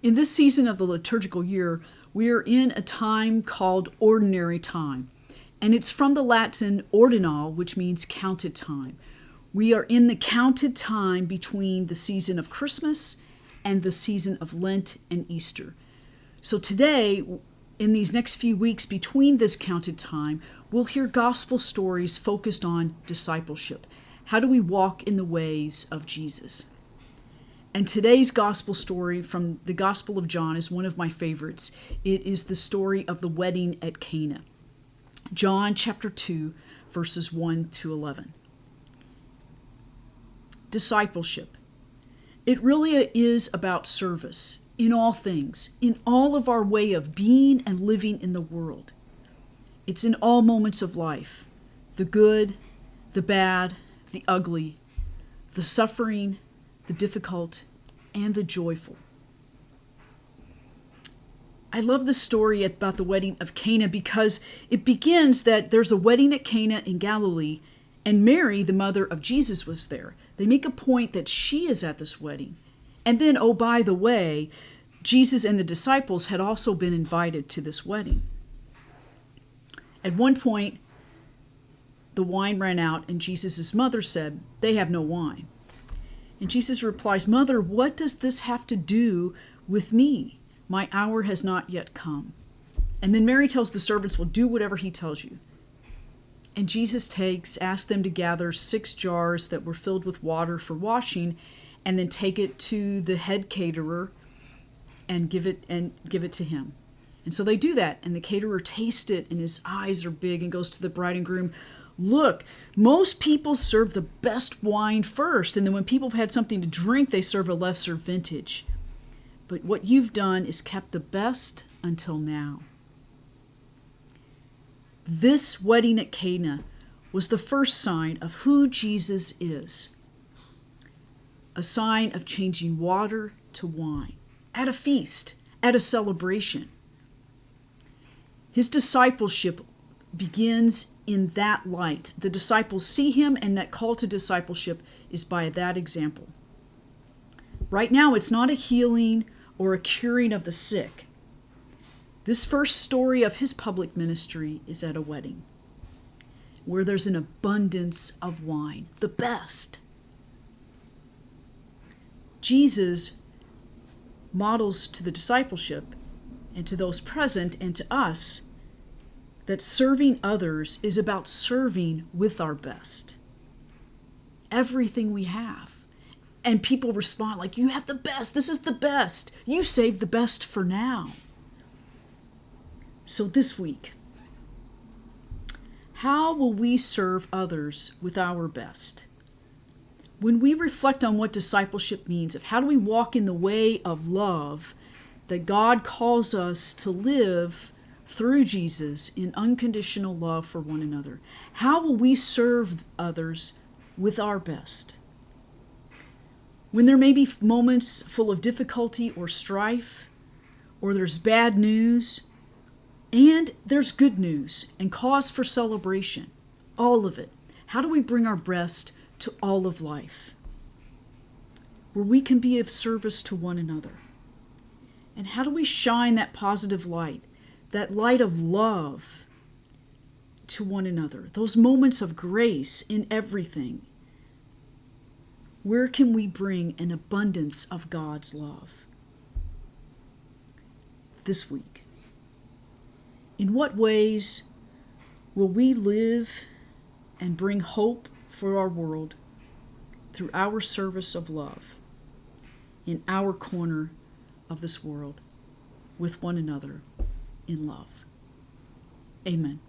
In this season of the liturgical year, we are in a time called ordinary time, and it's from the Latin ordinal, which means counted time. We are in the counted time between the season of Christmas and the season of Lent and Easter. So today, in these next few weeks between this counted time, we'll hear gospel stories focused on discipleship. How do we walk in the ways of Jesus? And today's gospel story from the Gospel of John is one of my favorites. It is the story of the wedding at Cana. John chapter 2, verses 1 to 11. Discipleship. It really is about service in all things, in all of our way of being and living in the world. It's in all moments of life, the good, the bad, the ugly, the suffering, the difficult, and the joyful. I love the story about the wedding of Cana because it begins that there's a wedding at Cana in Galilee, and Mary, the mother of Jesus, was there. They make a point that she is at this wedding. And then, oh, by the way, Jesus and the disciples had also been invited to this wedding. At one point, the wine ran out, and Jesus' mother said, "They have no wine." And Jesus replies, "Mother, what does this have to do with me? My hour has not yet come." And then Mary tells the servants, "Well, do whatever he tells you." And Jesus asks them to gather 6 jars that were filled with water for washing, and then take it to the head caterer and give it to him. And so they do that, and the caterer tastes it, and his eyes are big, and goes to the bride and groom, "Look, most people serve the best wine first, and then when people have had something to drink, they serve a lesser vintage. But what you've done is kept the best until now." This wedding at Cana was the first sign of who Jesus is. A sign of changing water to wine, at a feast, at a celebration. His discipleship begins in that light. The disciples see him, and that call to discipleship is by that example. Right now, it's not a healing or a curing of the sick. This first story of his public ministry is at a wedding, where there's an abundance of wine, the best. Jesus models to the discipleship and to those present and to us that serving others is about serving with our best. Everything we have. And people respond like, "You have the best. This is the best. You save the best for now." So this week, how will we serve others with our best? When we reflect on what discipleship means, of how do we walk in the way of love that God calls us to live through Jesus in unconditional love for one another, how will we serve others with our best? When there may be moments full of difficulty or strife, or there's bad news, and there's good news and cause for celebration, all of it, how do we bring our best to all of life, where we can be of service to one another? And how do we shine that positive light, that light of love to one another, those moments of grace in everything? Where can we bring an abundance of God's love? This week, in what ways will we live and bring hope for our world through our service of love in our corner of this world with one another in love? Amen.